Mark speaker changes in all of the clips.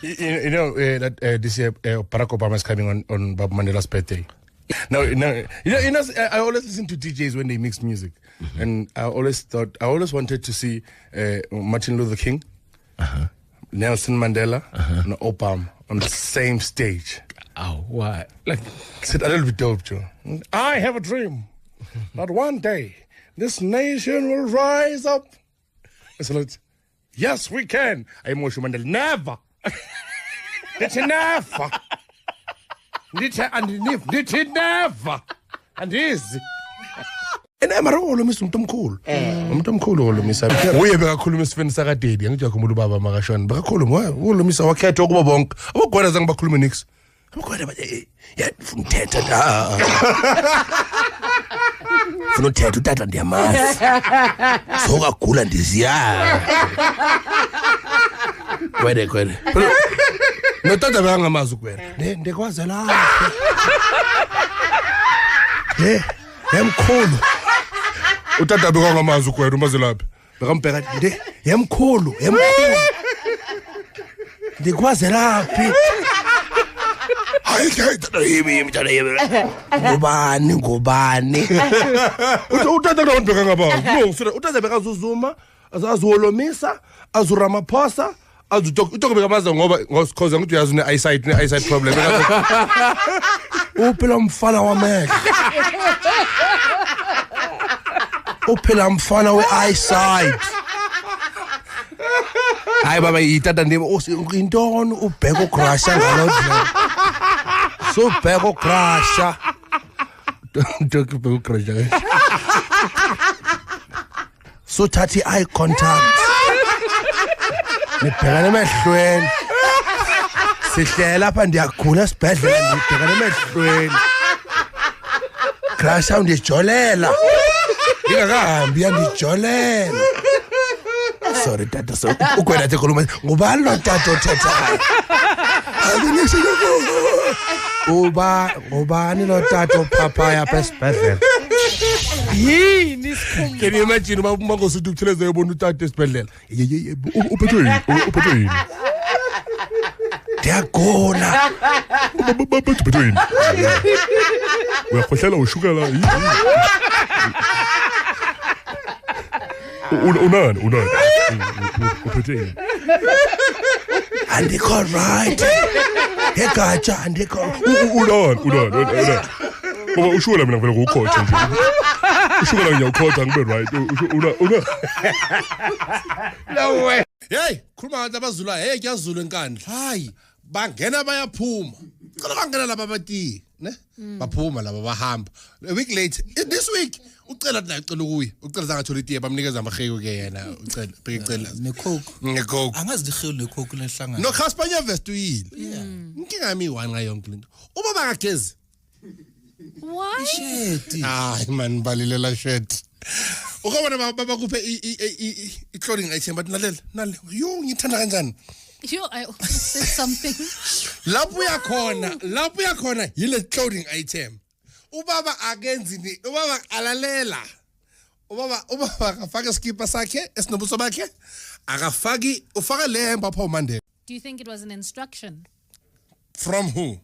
Speaker 1: You know that this year Barack Obama is coming on Bob Mandela's birthday. No, I always listen to DJs when they mix music, and I always wanted to see Martin Luther King, Nelson Mandela, and Obama on the same stage.
Speaker 2: Oh, why?
Speaker 1: Like, it's a little bit dope, Joe. I have a dream that one day this nation will rise up. Yes, we can. I'm Moshe Mandela. Never. It's never. It's never. And easy. And I'm all Miss Mtomkul. Mtomkul, Miss. We have a cool Miss Vincent Dedi, and Jacomo Baba Marashon, Bacolo, Miss Awaka, Togobonk. I'm going to Zangbakulminix. I'm going to from Teta. From Teta to their mouth. So cool and this year. Kwede. No tata banga mazukwera. Ndeke wazela. Yamkhulu. Utata banga mazukwera umazelapi. Bekampeka yamkhulu. Ndeke wazelapi. Ngubani. Utata ndibheka ngaba. No, utata beka zuzuma, azolomisa, azuramaphosa. Utokubeka amaza ngoba cause ngithi uyazi une eyesight problem. Uphela umfana wamehlo. Uphela umfana we-eyesight. Hayi baba itata ndimo intoni ubheka ucrasha ngalodwa. So ubheka ucrasha. Don't ubheka ucrasha. So thathi eye contact. Nibhekane emehlweni. Sihlela lapha ndiyagula esibhedlela ngibhekane emehlweni. Crash sound ijolela. Ngikahambi yandijolela. Sorry tata so ukwena tekhuluma ngubani lo tata othethayo. Ubani lo tata opapaya esibhedlela. Yini sikhumba. Can you imagine uma ngosuthi ukutheleza yobona utata esibhedlela? Uphethwe yini? Ndiyagola. Uphethwe yini? Uyakhohlela ushukela yini? Unani? Uphethwe yini? Andikho right. Egatsha andikho. Unani. Ngoba ushukela mina ngivela ngokukhotha nje. Ushukela ngiyakhotha ngibe right. Una. No way. Hey, khuluma ngathi abazulu hey kuyazulu enkandla. Hayi, bangena bayaphuma. Cela bangena laba abati, ne? Baphuma laba bahamba. A week later, this week ucela naye ucela ukuya. Ucela zangathola itiye bamnikeza amahewu ke yena. Ucela bhekicela necoke. Angazi dihewu necoke lehlangana. No Caspanya vest uyile. Inkinga yami iwani ngayo yonke lento. Ubaba kagezi.
Speaker 3: Why?
Speaker 1: Shit. Ay man balilela shit. Ukubona baba kuphe I clothing item but nale. Yo ngithanda kanjani?
Speaker 3: Yo I said something.
Speaker 1: Lapho yakhona yile clothing item. Ubaba akenzini, ubaba alalela. Ubaba akafaka skipper sakhe esinobuso bakhe. Akafaki ufaka lemba pha uMandela.
Speaker 3: Do you think it was an instruction?
Speaker 1: From who?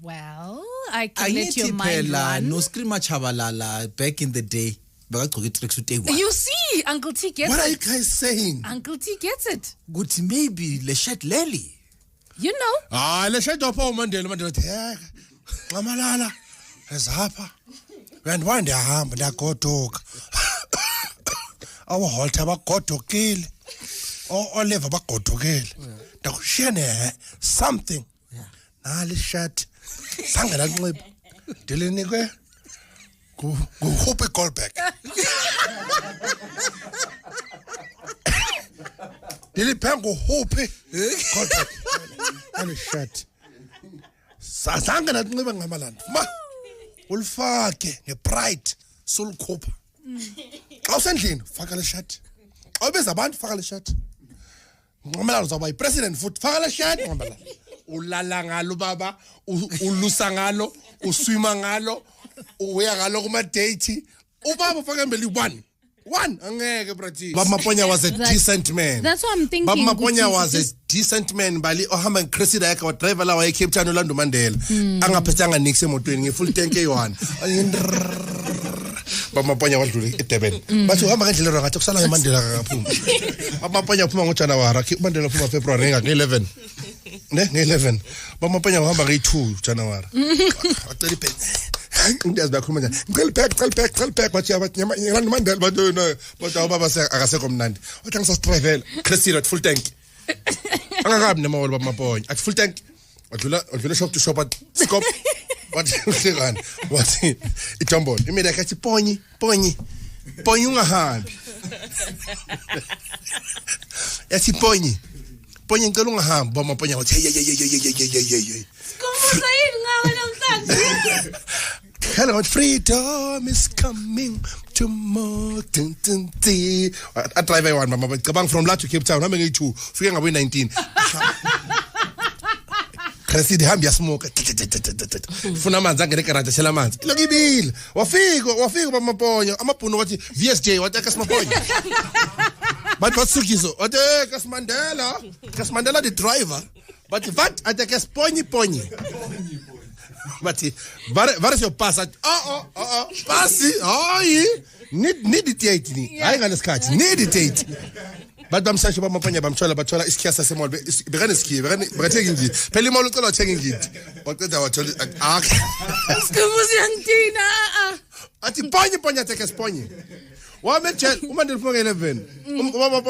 Speaker 3: Well, I can let your mind run.
Speaker 2: No screamer chabalala back in the day.
Speaker 3: You see, Uncle T gets it.
Speaker 1: What are you guys saying?
Speaker 3: Uncle T gets it.
Speaker 2: Good, maybe Leshat Lely.
Speaker 3: You know.
Speaker 1: Leshat Opo Mandela. Ngamalala. Ezapha. And one day ahamba ndagodoka. Awuholta bagodokile. Oliver bagodokile. Ndakushiyene something. Nali shat. Sangena kunxiba. Ndilinike Hope Goldberg. Dilipengo Hope Goldberg. Nali shat. Sangena kunxiba ngamalanda. Ma ulfake ngepride sulkhupha. Xa usendlini faka le shirt. Xa ubeza abantu faka le shirt. Ngomelalo uzaba yipresident futhi faka le shirt ngomelalo. Ulala ngalo baba, ulusa ngalo, uswima ngalo, uya ngalo kuma date. Ubaba faka embeli 1. One angeke brati. Baba Maponya was a decent man.
Speaker 3: That's what I'm thinking.
Speaker 1: Baba Maponya was a decent man bali ohamba ngicresida yakhe wa driver la wa Cape Town Orlando Mandela. Angaphethanga nix emotweni ngefull tank e1. Baba Maponya wadlule eDurban. Bathi uhamba ngendlela ra ngathi kusala eMandela akaphuma. Baba Maponya uphuma ngoJanuary, uMandela uphuma February nge11. Nge11. Baba Maponya uhamba nge2 January. Acela ipen. Ndiyazi bakhuluma njani ngicela back bathi yabantu Mandela bathi awubaba akasekho mnandi wathi ngisasitrivela Christina at full tank angakabi nemawolo Baba Maponya at full tank wadlula shop to shop at scope wathi uhlekani wathi ijombolo imida yakhe athi ponyi ungahambi yathi ponyi ngicela ungahambi Baba Maponya wathi hey
Speaker 3: Kubuza yini ngawe namhlanje?
Speaker 1: Hello, freedom is coming tomorrow. I drive one, mama. Kabang from La to Cape Town. I'm going to figure out 19. Kasi de hambia smoke. Funa manzi angeke rata shela manzi. Logibil. Wafiko Baba Maponya. Amapuno wathi VSJ wathi akasimaponya. But what sukizo? Wathi Mandela the driver. But what atakas ponyi. But where is your pass? Passi. Need it yet. I got a scratch. Need it yet. But I'm saying Baba Maponya bachola iskiasa semol begane ski taking it. Pelimolo ucela taking it. But that I told you
Speaker 3: Kubuza yantina.
Speaker 1: Ati ponyi atakas ponyi. Wa mechel umandela uphuma nge11.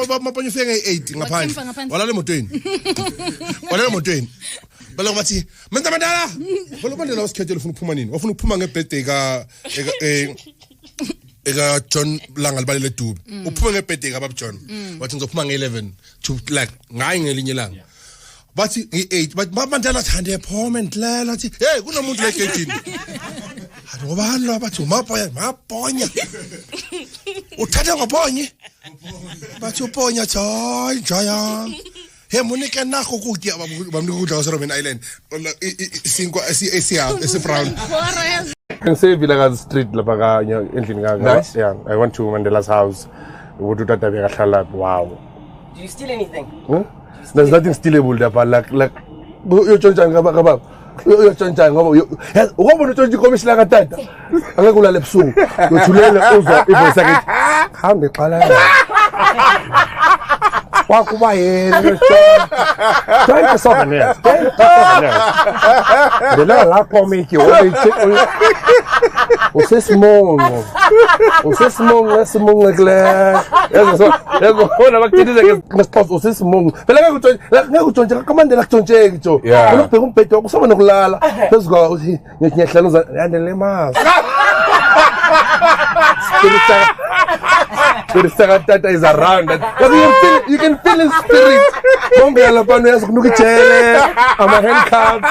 Speaker 1: Baba Maponya ufike nge8 ngaphandle. Walale emotweni. Bala ngathi mina Mandela volo Mandela wasikhethela ufuna ukuphuma nini wafuna ukuphuma ngebirthday eka John Langa libalele Dube uphuma ngebirthday ka Baba John wathi ngizophuma nge11 to like ngayi ngelinye langa bathi nge8 but Baba Mandela thande ephoma endlela athi hey kunomuntu la egedini ngobani lo bathi Maponya uthatha ngoponye bathi uponya jaya Hey, Monica nako kutya bamnikudla waseRobben Island. Isinkwa esibrown.
Speaker 4: Can say Vilakazi Street lapha ka endlini ka.
Speaker 5: Nice.
Speaker 4: Yeah, I went to Mandela's house. Uthi utata bekahlala. Wow.
Speaker 5: Do you steal anything?
Speaker 4: There's nothing stealable lapha like uyotshontsha ngaba. Uyotshontsha ngoba ukubona utshontsha ikomishila katata. Angeke ulale ebusuku. Uyothulele uzwa ivoice yakhe. Hambe xala. Wakuba yena trying to solve an ass. The la komiki usesimong ekle yazo khona bakuthize ngesiphoso usesimong phela ngeke utshontshe kamandela kutshontsheke nje ubheka umbhedo kusaba nokulala phezukwa uthi ngiyahlaluza yandele mazi Tata is around that. You can feel his spirit. Bongela pano yazokunuka ijele, ama handcuffs.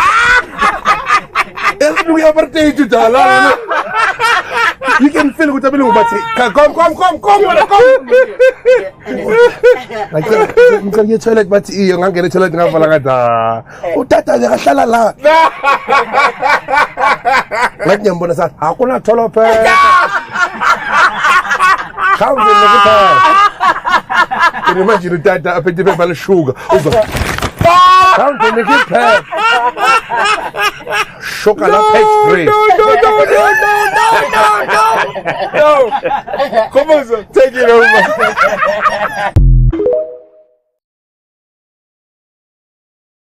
Speaker 4: Yazokunuka apartheid udala. You can feel ukuthi abelungu bathi, come. Like ngicela toilet bathi iyo ngangena toilet ngavala kada. Utata nje kahlala la. Like nyambona sathi akuna tholope. Come in the guitar. Can you imagine the dad that up in the bed by the sugar? Come in the guitar. Chocolate pastry. No. Come on, sir. Take it over.